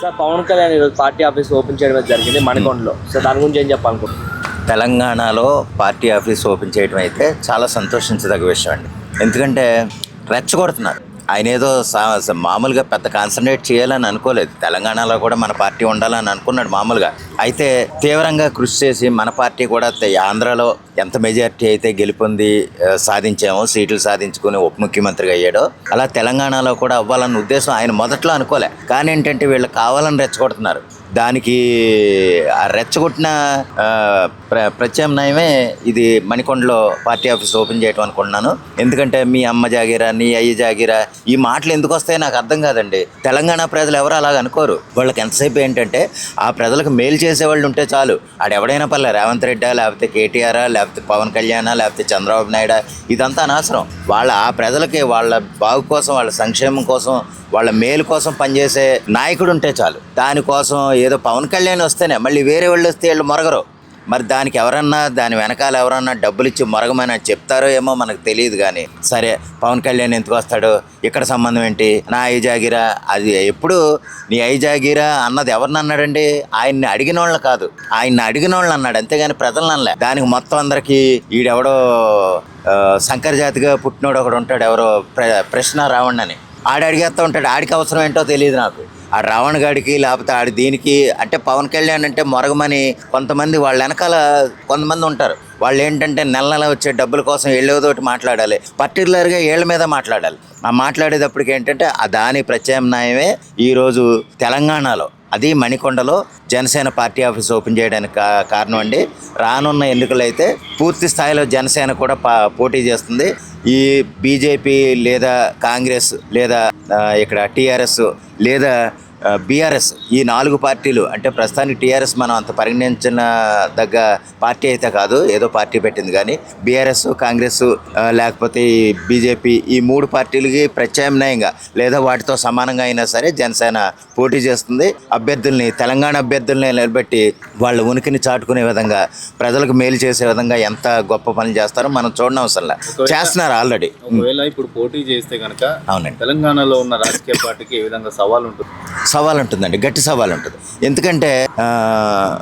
Sir Pawan Kalyan ఈరోజు party office open చేయడం జరిగింది మణికొండలో. సో దాని గురించి ఏం చెప్పాలనుకుంటున్నాను? తెలంగాణలో పార్టీ ఆఫీస్ ఓపెన్ చేయడం అయితే చాలా సంతోషించదగ్గ విషయం అండి. ఎందుకంటే రెచ్చగొడుతున్నారు. ఆయన ఏదో మామూలుగా పెద్ద కాన్సన్ట్రేట్ చేయాలని అనుకోలేదు. తెలంగాణలో కూడా మన పార్టీ ఉండాలని అనుకున్నాడు మామూలుగా. అయితే తీవ్రంగా కృషి చేసి మన పార్టీ కూడా ఆంధ్రాలో ఎంత మెజారిటీ అయితే గెలుపొంది సాధించామో, సీట్లు సాధించుకుని ఉప ముఖ్యమంత్రిగా అయ్యాడో, అలా తెలంగాణలో కూడా అవ్వాలన్న ఉద్దేశం ఆయన మొదట్లో అనుకోలే. కానీ ఏంటంటే వీళ్ళు కావాలని రెచ్చగొడుతున్నారు. దానికి ఆ రెచ్చగొట్టిన ప్రత్యామ్నాయమే ఇది మణికొండలో పార్టీ ఆఫీస్ ఓపెన్ చేయటం అనుకుంటున్నాను. ఎందుకంటే మీ అమ్మ జాగిరా, నీ అయ్య జాగిరా, ఈ మాటలు ఎందుకు వస్తాయో నాకు అర్థం కాదండి. తెలంగాణ ప్రజలు ఎవరు అలాగ అనుకోరు. వాళ్ళకి ఎంతసేపు ఏంటంటే ఆ ప్రజలకు మేలు చేసేవాళ్ళు ఉంటే చాలు. ఆడెవడైనా పర్లే, రేవంత్ రెడ్డా, లేకపోతే కేటీఆర్, లేకపోతే పవన్ కళ్యాణ్, లేకపోతే చంద్రబాబు నాయుడు, ఇదంతా అనవసరం. ఆ ప్రజలకి వాళ్ళ బాగు కోసం, వాళ్ళ సంక్షేమం కోసం, వాళ్ళ మేలు కోసం పనిచేసే నాయకుడు ఉంటే చాలు. దానికోసం ఏదో పవన్ కళ్యాణ్ వస్తేనే మళ్ళీ వేరే వాళ్ళు వస్తే వీళ్ళు మొరగరు. మరి దానికి దాని వెనకాల ఎవరన్నా డబ్బులు ఇచ్చి మొరగమని చెప్తారో ఏమో మనకు తెలియదు. కానీ సరే, పవన్ కళ్యాణ్ ఎందుకు వస్తాడు, ఇక్కడ సంబంధం ఏంటి, నా ఐజాగిరా, అది ఎప్పుడు నీ ఐజాగిరా అన్నది ఎవరిని అన్నాడండి? ఆయన్ని అడిగిన వాళ్ళని కాదు, ఆయన్ని అడిగిన వాళ్ళని అన్నాడు, అంతేగాని ప్రజలను అనలే. దానికి మొత్తం అందరికీ ఈడెవడో శంకర జాతిగా పుట్టినోడు ఒకడు ఉంటాడు, ఎవరో ప్రశ్న రావణ్ అని, అడిగేస్తూ ఉంటాడు. ఆడికి అవసరం ఏంటో తెలియదు నాకు. ఆ రావణ్ గాడికి లేకపోతే ఆడి దీనికి అంటే పవన్ కళ్యాణ్ అంటే మొరగమని కొంతమంది వాళ్ళ వెనకాల కొంతమంది ఉంటారు. వాళ్ళు ఏంటంటే నెల వచ్చే డబ్బుల కోసం ఏళ్ళోదోటి మాట్లాడాలి, పర్టికులర్గా ఏళ్ళ మీద మాట్లాడాలి. ఆ మాట్లాడేటప్పటికి ఏంటంటే దాని ప్రత్యామ్నాయమే ఈరోజు తెలంగాణలో, అది మణికొండలో జనసేన పార్టీ ఆఫీస్ ఓపెన్ చేయడానికి కారణం అండి. రానున్న ఎన్నికలు అయితే పూర్తి స్థాయిలో జనసేన కూడా పోటీ చేస్తుంది. ఈ బీజేపీ లేదా కాంగ్రెస్ లేదా ఇక్కడ టీఆర్ఎస్ లేదా బీఆర్ఎస్, ఈ 4 పార్టీలు, అంటే ప్రస్తుతానికి టీఆర్ఎస్ మనం అంత పరిగణించిన దగ్గ పార్టీ అయితే కాదు, ఏదో పార్టీ పెట్టింది. కానీ బీఆర్ఎస్, కాంగ్రెస్ లేకపోతే ఈ బీజేపీ, ఈ 3 పార్టీలకి ప్రత్యామ్నాయంగా లేదా వాటితో సమానంగా అయినా సరే జనసేన పోటీ చేస్తుంది. అభ్యర్థుల్ని, తెలంగాణ అభ్యర్థుల్ని నిలబెట్టి వాళ్ళ ఉనికిని చాటుకునే విధంగా, ప్రజలకు మేలు చేసే విధంగా ఎంత గొప్ప పనులు చేస్తారో మనం చూడనవసరంలా, చేస్తున్నారు ఆల్రెడీ. ఒకవేళ ఇప్పుడు పోటీ చేస్తే కనుక అవునండి, తెలంగాణలో ఉన్న రాజకీయ పార్టీకి ఏ విధంగా సవాల్ ఉంటుంది? సవాల్ ఉంటుందండి, గట్టి సవాల్ ఉంటుంది. ఎందుకంటే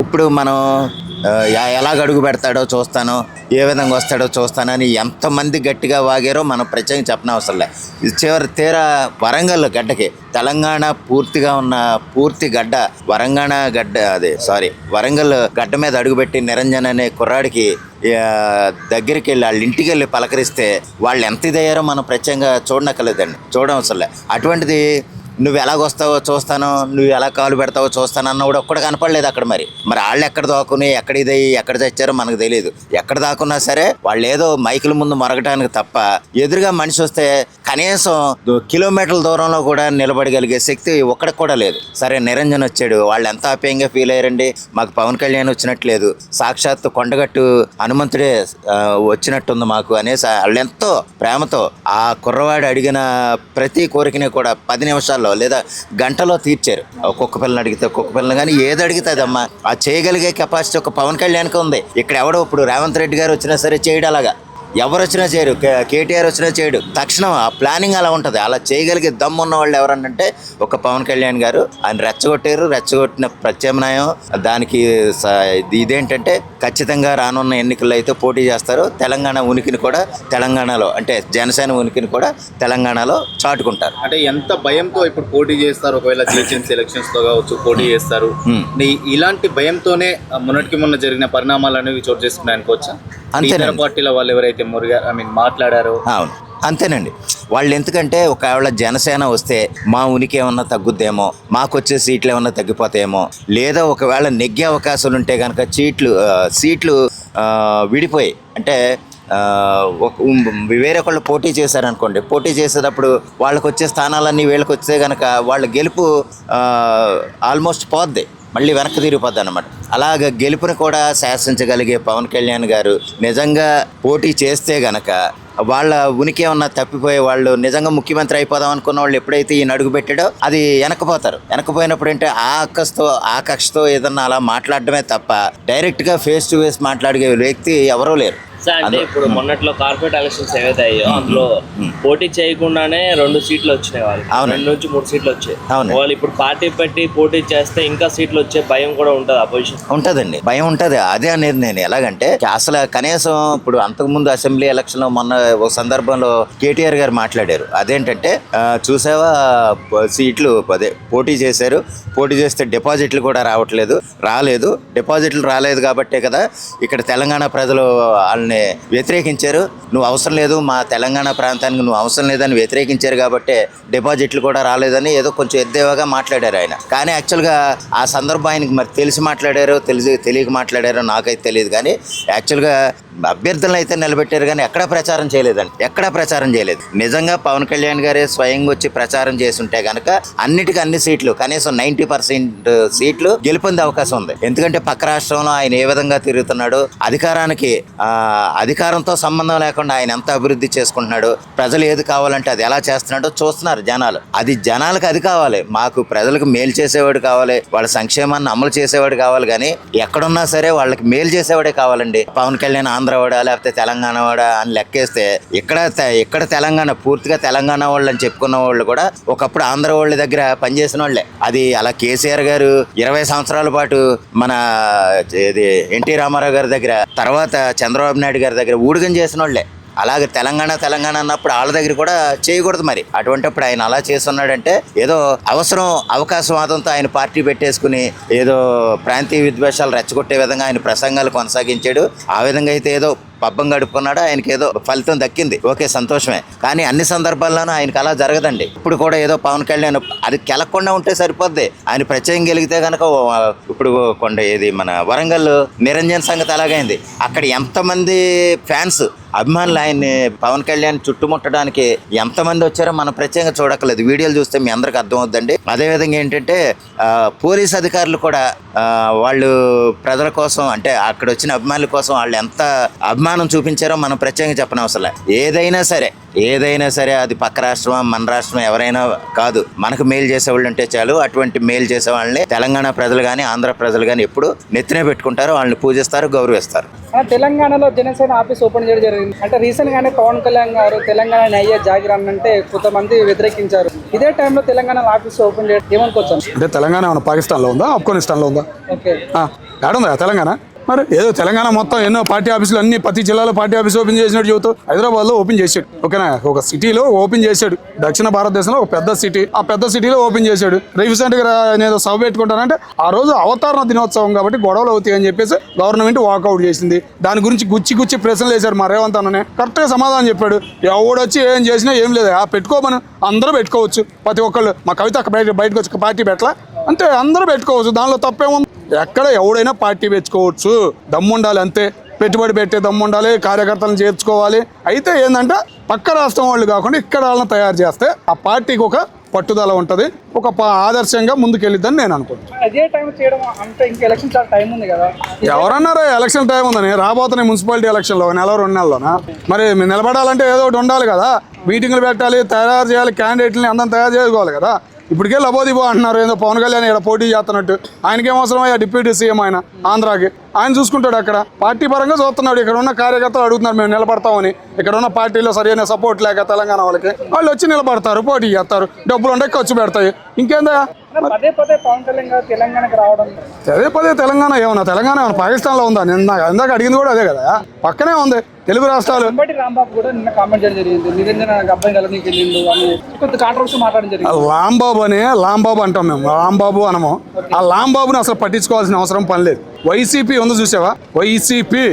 ఇప్పుడు మనం ఎలాగ అడుగు పెడతాడో చూస్తాను, ఏ విధంగా వస్తాడో చూస్తానని ఎంతమంది గట్టిగా వాగారో మనం ప్రత్యేకంగా చెప్పనవసరం లే. చివరి తీరా వరంగల్ గడ్డకి, తెలంగాణ పూర్తిగా ఉన్న పూర్తి గడ్డ వరంగల్ గడ్డ మీద అడుగుపెట్టి నిరంజన్ అనే కుర్రాడికి దగ్గరికి వెళ్ళి వాళ్ళ ఇంటికి వెళ్ళి పలకరిస్తే వాళ్ళు ఎంత ఇదయ్యారో మనం ప్రత్యేకంగా చూడనక్కర్లేదండి, చూడవసరం లే. అటువంటిది నువ్వు ఎలాగొస్తావో చూస్తాను, నువ్వు ఎలా కాలు పెడతావో చూస్తాను అన్న కూడా ఒక్కడ కనపడలేదు అక్కడ. మరి వాళ్ళు ఎక్కడ దాక్కుని ఎక్కడ ఇదయ్యి ఎక్కడ తెచ్చారో మనకు తెలియదు. ఎక్కడ దాక్కున్నా సరే వాళ్ళు ఏదో మైకుల ముందు మరగటానికి తప్ప ఎదురుగా మనిషి వస్తే కనీసం కిలోమీటర్ల దూరంలో కూడా నిలబడగలిగే శక్తి ఒక్కడికి కూడా లేదు. సరే, నిరంజన్ వచ్చాడు, వాళ్ళు ఎంత ఆప్యాయంగా ఫీల్ అయ్యారండి. మాకు పవన్ కళ్యాణ్ వచ్చినట్లేదు, సాక్షాత్తు కొండగట్టు హనుమంతుడే వచ్చినట్టుంది మాకు అనేసి వాళ్ళు ఎంతో ప్రేమతో ఆ కుర్రవాడు అడిగిన ప్రతి కోరికని కూడా 10 నిమిషాల్లో లేదా గంటలో తీర్చారు. ఒక్కొక్క పిల్లని అడిగితే ఒక్కొక్క పిల్లని, కానీ ఏది అడిగితే అదమ్మా ఆ చేయగలిగే కెపాసిటీ ఒక పవన్ కళ్యాణ్కి ఉంది. ఇక్కడ ఎవడో ఇప్పుడు రేవంత్ రెడ్డి గారు వచ్చినా సరే చేయడం అలాగా, ఎవరు వచ్చినా చేయరు, కేటీఆర్ వచ్చినా చేయడు. తక్షణం ఆ ప్లానింగ్ అలా ఉంటుంది. అలా చేయగలిగే దమ్ము ఉన్న వాళ్ళు ఎవరన్నంటే ఒక పవన్ కళ్యాణ్ గారు. ఆయన రెచ్చగొట్టిన ప్రత్యామ్నాయం దానికి ఇదేంటంటే ఖచ్చితంగా రానున్న ఎన్నికల్లో అయితే పోటీ చేస్తారు. తెలంగాణ ఉనికిని కూడా తెలంగాణలో, అంటే జనసేన ఉనికిని కూడా తెలంగాణలో చాటుకుంటారు. అంటే ఎంత భయంతో ఇప్పుడు పోటీ చేస్తారు? ఒకవేళ జిహెచ్ఎంసీ ఎలక్షన్స్ లో కావచ్చు పోటీ చేస్తారు, ఇలాంటి భయంతోనే మొన్న జరిగిన పరిణామాలు అనేవి చోటు చేసుకున్నాయి అనుకోవచ్చా? అంతే, పార్టీల వాళ్ళు ఎవరైతే మాట్లాడారు. అవును, అంతేనండి. వాళ్ళు ఎందుకంటే ఒకవేళ జనసేన వస్తే మా ఉనికి ఏమన్నా తగ్గుద్దేమో, మాకు వచ్చే సీట్లు ఏమన్నా తగ్గిపోతాయేమో, లేదా ఒకవేళ నెగ్గే అవకాశాలు ఉంటే కనుక సీట్లు విడిపోయి, అంటే వేరే వాళ్ళు పోటీ చేశారనుకోండి, పోటీ చేసేటప్పుడు వాళ్ళకు వచ్చే స్థానాలన్నీ వీళ్ళకి వస్తే కనుక వాళ్ళ గెలుపు ఆల్మోస్ట్ పోద్ది, మళ్ళీ వెనక్కి తిరిగిపోద్ది అన్నమాట. అలాగ గెలుపుని కూడా శాసించగలిగే పవన్ కళ్యాణ్ గారు నిజంగా పోటీ చేస్తే గనక వాళ్ళ ఉనికి ఏమన్నా తప్పిపోయే వాళ్ళు, నిజంగా ముఖ్యమంత్రి అయిపోదాం అనుకున్న వాళ్ళు ఎప్పుడైతే ఈయన అడుగు పెట్టాడో అది వెనకపోయినప్పుడు అంటే ఆ కక్షతో ఏదన్నా అలా మాట్లాడడమే తప్ప డైరెక్ట్గా ఫేస్ టు ఫేస్ మాట్లాడే వ్యక్తి ఎవరూ లేరు. సార్ అంటే ఇప్పుడు మొన్నట్లో కార్పొరేట్ ఎలక్షన్స్ ఏవైతే అయ్యో అందులో పోటీ చేయకుండానే 2 సీట్లు వచ్చినాయి వాళ్ళు. 2 నుంచి 3 సీట్లు వచ్చాయి. వాళ్ళు ఇప్పుడు పార్టీ పెట్టి పోటీ చేస్తే ఇంకా సీట్లు వచ్చే భయం కూడా ఉంటుంది అపోజిషన్. ఉంటదండి, భయం ఉంటది. అదే అనేది నేను ఎలాగంటే అసలు కనీసం ఇప్పుడు అంతకుముందు అసెంబ్లీ ఎలక్షన్ లో మొన్న ఒక సందర్భంలో కేటీఆర్ గారు మాట్లాడారు. అదేంటంటే చూసావా సీట్లు అదే పోటీ చేశారు, పోటీ చేస్తే డిపాజిట్లు కూడా రాలేదు. డిపాజిట్లు రాలేదు కాబట్టే కదా ఇక్కడ తెలంగాణ ప్రజలు వాళ్ళని వ్యతిరేకించారు. నువ్వు అవసరం లేదు, మా తెలంగాణ ప్రాంతానికి నువ్వు అవసరం లేదని వ్యతిరేకించారు కాబట్టి డిపాజిట్లు కూడా రాలేదని ఏదో కొంచెం ఎద్దేవాగా మాట్లాడారు ఆయన. కానీ యాక్చువల్గా ఆ సందర్భం ఆయనకి మరి తెలిసి మాట్లాడారో తెలియక మాట్లాడారో నాకైతే తెలియదు. కానీ యాక్చువల్గా అభ్యర్థులను అయితే నిలబెట్టారు కానీ ఎక్కడా ప్రచారం చేయలేదు. నిజంగా పవన్ కళ్యాణ్ గారే స్వయంగా వచ్చి ప్రచారం చేస్తుంటే కనుక అన్ని సీట్లు కనీసం 90% సీట్లు గెలుపొందే అవకాశం ఉంది. ఎందుకంటే పక్క రాష్ట్రంలో ఆయన ఏ విధంగా తిరుగుతున్నాడు, అధికారంతో సంబంధం లేకుండా ఆయన ఎంత అభివృద్ధి చేసుకుంటున్నాడు, ప్రజలు ఏది కావాలంటే అది ఎలా చేస్తున్నాడో చూస్తున్నారు జనాలు. జనాలకు అది కావాలి, మాకు ప్రజలకు మేలు చేసేవాడు కావాలి, వాళ్ళ సంక్షేమాన్ని అమలు చేసేవాడు కావాలి. కానీ ఎక్కడున్నా సరే వాళ్ళకి మేలు చేసేవాడే కావాలండి. పవన్ కళ్యాణ్ ఆంధ్రవాడా లేకపోతే తెలంగాణ వాడా అని లెక్కేస్తే ఇక్కడ తెలంగాణ పూర్తిగా తెలంగాణ వాళ్ళు అని చెప్పుకున్న వాళ్ళు కూడా ఒకప్పుడు ఆంధ్ర వాళ్ళ దగ్గర పనిచేసిన వాళ్ళే. అది అలా కేసీఆర్ గారు 20 సంవత్సరాల పాటు మన ఎన్టీ రామారావు గారి దగ్గర, తర్వాత చంద్రబాబు నాయుడు గారి దగ్గర ఊడిగం చేసిన వాళ్ళే. అలాగే తెలంగాణ అన్నప్పుడు వాళ్ళ దగ్గర కూడా చేయకూడదు. మరి అటువంటిప్పుడు ఆయన అలా చేస్తున్నాడంటే ఏదో అవకాశవాదంతో ఆయన పార్టీ పెట్టేసుకుని ఏదో ప్రాంతీయ విద్వేషాలు రెచ్చగొట్టే విధంగా ఆయన ప్రసంగాలు కొనసాగించాడు. ఆ విధంగా అయితే ఏదో పబ్బం గడుపుకున్నాడు, ఆయనకి ఏదో ఫలితం దక్కింది, ఓకే సంతోషమే. కానీ అన్ని సందర్భాల్లోనూ ఆయనకు అలా జరగదండి. ఇప్పుడు కూడా ఏదో పవన్ కళ్యాణ్ అది గెలకుండా ఉంటే సరిపోద్ది. ఆయన ప్రత్యేకం గెలిగితే కనుక ఇప్పుడు మన వరంగల్ నిరంజన్ సంగతి అలాగైంది. అక్కడ ఎంతమంది ఫ్యాన్స్ అభిమానులు ఆయన్ని పవన్ కళ్యాణ్ చుట్టుముట్టడానికి ఎంతమంది వచ్చారో మనం ప్రత్యేకంగా చూడక్కర్లేదు. వీడియోలు చూస్తే మీ అందరికి అర్థమవుద్దండి. అదేవిధంగా ఏంటంటే పోలీస్ అధికారులు కూడా వాళ్ళు ప్రజల కోసం అంటే అక్కడ వచ్చిన అభిమానుల కోసం వాళ్ళు ఎంత అభిమానం చూపించారో మనం ప్రత్యేకంగా చెప్పనవసరం లేదు. ఏదైనా సరే అది పక్క రాష్ట్రం మన రాష్ట్రం ఎవరైనా కాదు, మనకు మేలు చేసేవాళ్ళు ఉంటే చాలు. అటువంటి మేలు చేసే వాళ్ళని తెలంగాణ ప్రజలు కానీ ఆంధ్ర ప్రజలు కానీ ఎప్పుడు నెత్తినే పెట్టుకుంటారు, వాళ్ళని పూజిస్తారు, గౌరవిస్తారు. తెలంగాణలో జనసేన ఆఫీస్ ఓపెన్ చేయడం జరిగింది. అంటే రీసెంట్ గానే పవన్ కళ్యాణ్ గారు తెలంగాణ అయ్యే జాగిరాన్ అంటే కొంతమంది వ్యతిరేకించారు. ఇదే టైంలో తెలంగాణ ఆఫీస్ ఓపెన్ చేయడం ఏమనుకోవచ్చు? అంటే తెలంగాణ పాకిస్తాన్ లో ఉందా, ఆఫ్ఘనిస్తాన్ లో ఉందా? ఓకే, ఏడుందా తెలంగాణ? మరి ఏదో తెలంగాణ మొత్తం ఎన్నో పార్టీ ఆఫీసులు అన్ని ప్రతి జిల్లాలో పార్టీ ఆఫీస్ ఓపెన్ చేసినట్టు చెబుతూ హైదరాబాద్లో ఓపెన్ చేశాడు. ఓకేనా, ఒక సిటీలో ఓపెన్ చేశాడు. దక్షిణ భారతదేశంలో ఒక పెద్ద సిటీ, ఆ పెద్ద సిటీలో ఓపెన్ చేశాడు. రీసెంట్గా నేను సభ పెట్టుకుంటానంటే ఆ రోజు అవతరణ దినోత్సవం కాబట్టి గొడవలు అవుతాయి అని చెప్పేసి గవర్నమెంట్ వాకౌట్ చేసింది. దాని గురించి గుచ్చి ప్రశ్నలు వేశారు. మా రేవంత్ అన్ననే కరెక్ట్గా సమాధానం చెప్పాడు. ఎవడొచ్చి ఏం చేసినా ఏం లేదు, పెట్టుకోమని అందరూ పెట్టుకోవచ్చు. ప్రతి ఒక్కళ్ళు మా కవిత బయటకు వచ్చి పార్టీ పెట్టలా అంతే, అందరూ పెట్టుకోవచ్చు, దానిలో తప్పేముంది? ఎక్కడ ఎవడైనా పార్టీ పెంచుకోవచ్చు, దమ్ముండాలి అంతే. పెట్టుబడి పెట్టే దమ్ముండాలి, కార్యకర్తలను చేర్చుకోవాలి. అయితే ఏంటంటే పక్క రాష్ట్రం వాళ్ళు కాకుండా ఇక్కడ వాళ్ళని తయారు చేస్తే ఆ పార్టీకి ఒక పట్టుదల ఉంటుంది, ఒక ఆదర్శంగా ముందుకెళ్ళిద్దని నేను అనుకుంటున్నాను. అదే టైం చేయడం అంటే ఇంకా ఎలక్షన్ చాలా టైం ఉంది కదా. ఎవరన్నారా ఎలక్షన్ టైం ఉందని? రాబోతున్నాయి మున్సిపాలిటీ ఎలక్షన్లో 1-2 నెలల్లోనా. మరి నిలబడాలంటే ఏదో ఒకటి ఉండాలి కదా, మీటింగ్లు పెట్టాలి, తయారు చేయాలి, క్యాండిడేట్ని అందరం తయారు చేసుకోవాలి కదా. ఇప్పటికే లబోదిబో అంటున్నారు, ఏదో పవన్ కళ్యాణ్ ఇక్కడ పోటీ చేస్తున్నట్టు. ఆయనకేం అవసరం అయ్యా డిప్యూటీ సీఎం ఆయన ఆంధ్రాకి, ఆయన చూసుకుంటాడు. అక్కడ పార్టీ పరంగా చూస్తున్నాడు. ఇక్కడ ఉన్న కార్యకర్తలు అడుగుతున్నారు మేము నిలబడతామని. ఇక్కడ ఉన్న పార్టీలో సరైన సపోర్ట్ లేక తెలంగాణ వాళ్ళకి వాళ్ళు వచ్చి నిలబడతారు, పోటీ చేస్తారు, డబ్బులు ఉంటే ఖర్చు పెడతాయి. ఇంకేందా పదే పవన్ కళ్యాణ్ గారు తెలంగాణకు రావడం? పదే తెలంగాణ ఏమన్నా పాకిస్తాన్లో ఉందా? ఇందాక అడిగింది కూడా అదే కదా, పక్కనే ఉంది తెలుగు రాష్ట్రాలు. రాంబాబు కూడా నిన్న కామెంట్ చేయడం జరిగింది, నిరంజన అబ్బాయి కలనీకి వెళ్ళిండు అని కొంత కాంట్రవర్సీ మాట్లాడడం జరిగింది. లాంబాబు అంటాం మేము, రాంబాబు అనము. ఆ లాంబాబుని అసలు పట్టించుకోవాల్సిన అవసరం పని లేదు. వైసీపీ ఉంది చూసావా, వైసీపీ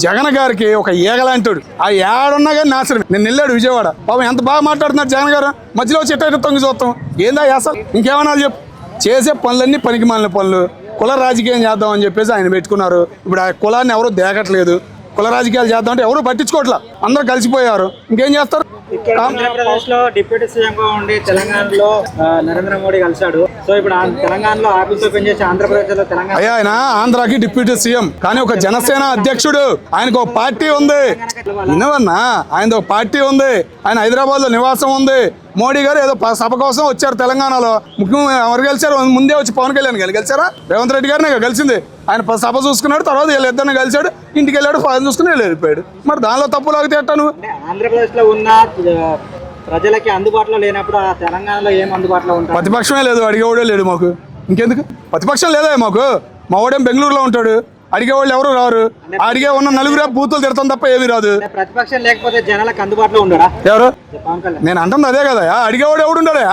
జగన్ గారికి ఒక ఏగలాంటాడు. ఆ ఏడున్నా కానీ నాశనం. నేను వెళ్ళాడు విజయవాడ, పాపం ఎంత బాగా మాట్లాడుతున్నారు జగన్ గారు. మధ్యలో చెట్టు తొంగి చూస్తాం ఏందా అసలు? ఇంకేమన్నా చెప్పు, చేసే పనులన్నీ పనికి మాలిన పనులు. కుల రాజకీయం చేద్దామని చెప్పేసి ఆయన పెట్టుకున్నారు. ఇప్పుడు ఆ కులాన్ని ఎవరు దేకట్లేదు. కుల రాజకీయాలు చేద్దామంటే ఎవరు పట్టించుకోవట్లా, అందరూ కలిసిపోయారు. ఇంకేం చేస్తారు? ఆంధ్రప్రదేశ్ లో డిప్యూటీ సీఎం గా ఉండి తెలంగాణలో నరేంద్ర మోడీ కలిశాడు. సో ఇప్పుడు తెలంగాణలో ఆఫీస్ ఓపెన్ చేసి ఆంధ్రప్రదేశ్లో తెలంగాణ అయ్యా ఆయన ఆంధ్రాకి డిప్యూటీ సీఎం కానీ ఒక జనసేన అధ్యక్షుడు, ఆయనకు ఒక పార్టీ ఉంది. వినవన్నా, ఆయనది ఒక పార్టీ ఉంది, ఆయన హైదరాబాద్ లో నివాసం ఉంది. మోడీ గారు ఏదో సభ కోసం వచ్చారు తెలంగాణలో. ముఖ్యంగా ఎవరు గెలిచారు? ముందే వచ్చి పవన్ కళ్యాణ్ గెలిచారా? రేవంత్ రెడ్డి గారిని గెలిచింది. ఆయన సభ చూసుకున్నాడు, తర్వాత వీళ్ళిద్దరిని కలిశాడు, ఇంటికి వెళ్ళాడు, ఫోన్ చూసుకుని వెళ్ళిపోయాడు. మరి దానిలో తప్పు లాగితే ఎట్టాను? ఆంధ్రప్రదేశ్ లో ఉన్న ప్రజలకి అందుబాటులో లేనప్పుడు ఆ తెలంగాణలో ఏం అందుబాటులో ఉంటుంది? ప్రతిపక్షమే లేదు, అడిగేవాడే లేడు మాకు. ఇంకెందుకు ప్రతిపక్షం లేదా మాకు? మా వాడేం బెంగళూరులో ఉంటాడు, అడిగేవాళ్ళు ఎవరు రారు. అడిగే ఉన్న నలుగురే బూతులు తిడతాం తప్ప ఏమీ రాదు. ప్రతిపక్షం లేకపోతే జనాలకు అందుబాటులో ఉండడా? ఎవరు? పవన్ కళ్యాణ్. నేను అంటుంది అదే కదా, అడిగేవాడు ఎవడు ఉండడా?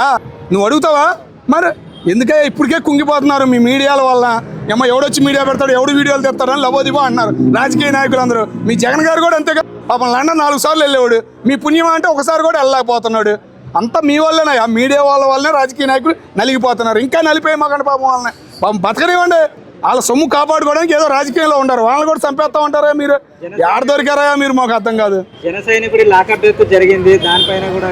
నువ్వు అడుగుతావా? మరి ఎందుకే ఇప్పటికే కుంగిపోతున్నారు మీ మీడియాల వల్ల. ఏమో ఎవడొచ్చి మీడియా పెడతాడు, ఎవడు వీడియోలు తెస్తాడని లబోదిబో అన్నారు రాజకీయ నాయకులు అందరూ. మీ జగన్ గారు కూడా అంతేగా, పాపం లండన్ 4 సార్లు వెళ్ళేవాడు. మీ పుణ్యం అంటే ఒకసారి కూడా వెళ్ళలేకపోతున్నాడు. అంతా మీ వల్లనే, ఆ మీడియా వాళ్ళ వల్లనే రాజకీయ నాయకులు నలిగిపోతున్నారు. ఇంకా నలిపోయి మాకండి పాపం వాళ్ళని. పాపం బతకనివ్వండి, వాళ్ళ సొమ్ము కాపాడుకోవడానికి ఏదో రాజకీయంలో ఉంటారు, వాళ్ళని కూడా చంపేస్తా ఉంటారా మీరు? ఎక్కడ దొరికారా మీరు? మాకు అర్థం కాదు. జన సైనికుడి లాకప్ డెత్ జరిగింది, దానిపైన కూడా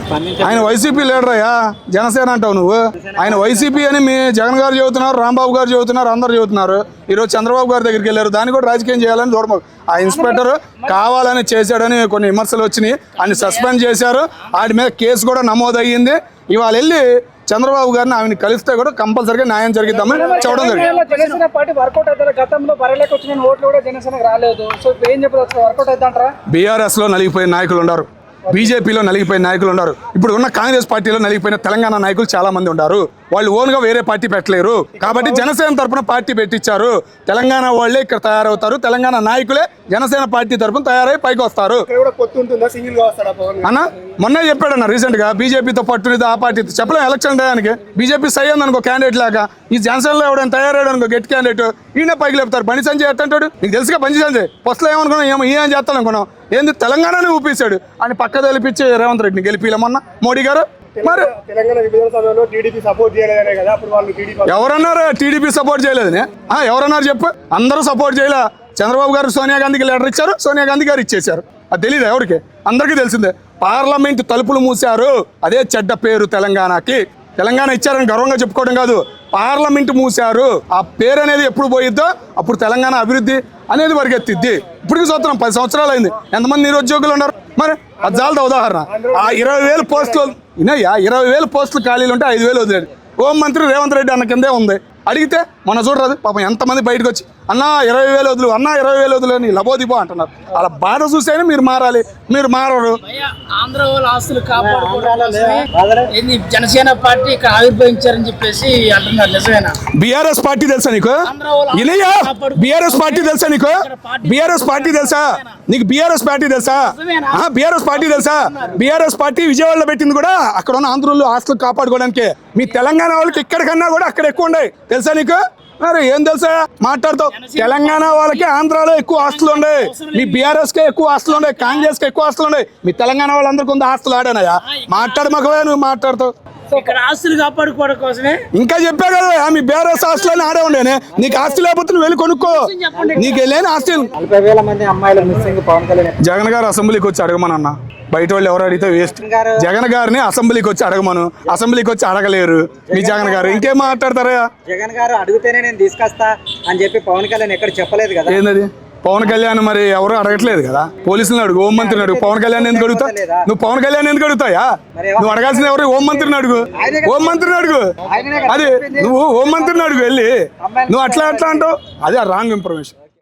స్పందించారు. ఆయన వైసీపీ లీడర్ అయ్యా, జనసేన అంటావు నువ్వు. ఆయన వైసీపీ అని మీ జగన్ గారు చెబుతున్నారు, రాంబాబు గారు చెబుతున్నారు, అందరు చెబుతున్నారు. ఈరోజు చంద్రబాబు గారి దగ్గరికి వెళ్ళారు, దాన్ని కూడా రాజకీయం చేయాలని చూడమాకు. ఆ ఇన్స్పెక్టర్ కావాలని చేశాడని కొన్ని విమర్శలు వచ్చినాయి, ఆయన సస్పెండ్ చేశారు. వాటి మీద కేసు కూడా నమోదయ్యింది. ఇవాళ వెళ్ళి చంద్రబాబు గారిని ఆమెను కలిస్తే కూడా కంపల్సరీగా న్యాయం జరిగిద్దామని చెప్పడం జరిగింది. జనసేన పార్టీ వర్కౌట్ అవుతారు. గతంలో బరలోకి వచ్చిన ఓట్లు కూడా జనసేనకు రాలేదు. సో ఇప్పుడు ఏం చెప్పవచ్చు, వర్కౌట్ అవుతాంటారా? బీఆర్ఎస్ లో నలిగిపోయిన నాయకులు ఉన్నారు, బీజేపీలో నలిగిపోయిన నాయకులు ఉన్నారు, ఇప్పుడు ఉన్న కాంగ్రెస్ పార్టీలో నలిగిపోయిన తెలంగాణ నాయకులు చాలా మంది ఉన్నారు. వాళ్ళు ఓన్గా వేరే పార్టీ పెట్టలేరు కాబట్టి జనసేన తరపున పార్టీ పెట్టించారు. తెలంగాణ వాళ్ళే ఇక్కడ తయారవుతారు, తెలంగాణ నాయకులే జనసేన పార్టీ తరపున తయారై పైకి వస్తారు అన్న. మొన్నే చెప్పాడన్న రీసెంట్ గా, బీజేపీతో పట్టునిది ఆ పార్టీతో చెప్పలేం. ఎలక్షన్ టయానికి బీజేపీ సై అనుకో క్యాండిడేట్ లాగా, ఈ జనసేనలో ఎవడైనా తయారయ్యాడు అనుకో గెట్ క్యాండిడేట్, ఈయన పైకి లేపుతారు. బండి సంజయ్ ఎట్టంటాడు నీకు తెలుసుగా? బండి సంజయ్ ఫస్ట్లో ఏమనుకున్నాం, ఏం చేస్తాను అనుకున్నాం, ఏంది తెలంగాణని ఊపేశాడు అని పక్క తెలిపించి రేవంత్ రెడ్డిని గెలిపిలేమన్నా మోడీ గారు. మరి తెలంగాణ విభజన సమయంలో టీడీపీ సపోర్ట్ చేయలేదనే కదా అప్పుడు వాళ్ళు టీడీపీ. ఎవరన్నారు టీడీపీ సపోర్ట్ చేయలేదని? ఎవరన్నారు చెప్పు? అందరూ సపోర్ట్ చేయలే. చంద్రబాబు గారు సోనియా గాంధీకి లెటర్ ఇచ్చారు, సోనియా గాంధీ గారు ఇచ్చేశారు. అది తెలియదు ఎవరికి? అందరికీ తెలిసిందే. పార్లమెంట్ తలుపులు మూసారు, అదే చెడ్డ పేరు తెలంగాణకి. తెలంగాణ ఇచ్చారని గర్వంగా చెప్పుకోవడం కాదు, పార్లమెంట్ మూసారు. ఆ పేరు అనేది ఎప్పుడు పోయిద్దో అప్పుడు తెలంగాణ అభివృద్ధి అనేది పరిగెత్తిద్ది. ఇప్పటికి చూస్తున్నాం 10 సంవత్సరాలు అయింది. ఎంతమంది నిరుద్యోగులు ఉన్నారు? మరి అది చాలదా ఉదాహరణ? ఆ 20,000 పోస్టులు ఇనయ్యా, 20,000 పోస్టులు ఖాళీలు ఉంటే 5,000 వదిలేడు. హోంమంత్రి రేవంత్ రెడ్డి అన్న కిందే ఉంది. అడిగితే మొన్న చూడరాదు పాపం ఎంతమంది బయటకు వచ్చి అన్నా 20,000 వదులు, అన్నా 20,000 వదులు అని లబోదిబో అంటున్నారు. అలా బాధ చూస్తేనే మీరు మారాలి, మీరు మారరు. ఆంధ్ర వాళ్ళ ఆస్తులు కాపాడుకోవడానికి జనసేన పార్టీ ఇక్కడ ఆవిర్భవించారని చెప్పేసి అంటున్నారు. నిజమేనా? బీఆర్ఎస్ పార్టీ తెలుసా నీకు? ఇనయ్యా, బీఆర్ఎస్ పార్టీ తెలుసా నీకు? బీఆర్ఎస్ పార్టీ తెలుసా నీకు? బీఆర్ఎస్ పార్టీ తెలుసా? బీఆర్ఎస్ పార్టీ తెలుసా? బీఆర్ఎస్ పార్టీ విజయవాడలో పెట్టింది కూడా అక్కడ ఉన్న ఆంధ్రులు ఆస్తులు కాపాడుకోవడానికి. మీ తెలంగాణ వాళ్ళకి ఇక్కడికన్నా కూడా అక్కడ ఎక్కువ ఉన్నాయి తెలుసా నీకు? మరి ఏం తెలుసా మాట్లాడతావు? తెలంగాణ వాళ్ళకి ఆంధ్రాలో ఎక్కువ ఆస్తులు ఉన్నాయి, మీ బీఆర్ఎస్ కే ఎక్కువ ఆస్తులు ఉన్నాయి, కాంగ్రెస్ కి ఎక్కువ ఆస్తులు ఉన్నాయి. మీ తెలంగాణ వాళ్ళందరికీ ఉంది ఆస్తులు ఆడానయా? మాట్లాడమకవే నువ్వు మాట్లాడతావు. ఇక్కడ ఆస్తులు కాపాడుకోవడం కోసమే ఇంకా చెప్పా కదా, మీ బీఆర్ఎస్ ఆస్తులని ఆడే ఉండేనే. నీకు ఆస్తి లేకపోతే నువ్వు వెళ్ళి కొనుక్కో, నీకు లేని ఆస్తి. 40,000 మంది అమ్మాయిలు మిస్సింగ్. పవన్ కళ్యాణ్ జగన్ గారు అసెంబ్లీకి వచ్చి అడగమనన్నా, బయట వాళ్ళు ఎవరు అడిగితే వేస్ట్. జగన్ గారిని అసెంబ్లీకి వచ్చి అడగమను, అసెంబ్లీకి వచ్చి అడగలేరు మీ జగన్ గారు. ఇంకేం మాట్లాడతారా? జగన్ గారు అడిగితేనే నేను తీసుకొస్తా అని చెప్పి పవన్ కళ్యాణ్ ఎక్కడ చెప్పలేదు కదా. ఏంటది? పవన్ కళ్యాణ్ మరి ఎవరు అడగట్లేదు కదా, పోలీసులను అడుగు, హోంమంత్రిని అడుగు. పవన్ కళ్యాణ్ ఎందుకు అడుగుతా? నువ్వు పవన్ కళ్యాణ్ ఎందుకు అడుగుతాయా? నువ్వు అడగాల్సిన ఎవరు? హోంమంత్రిని అడుగు, హోంమంత్రిని అడుగు. అది నువ్వు హోంమంత్రిని అడుగు వెళ్ళి. నువ్వు అట్లా అంటావు, అది రాంగ్ ఇన్ఫర్మేషన్.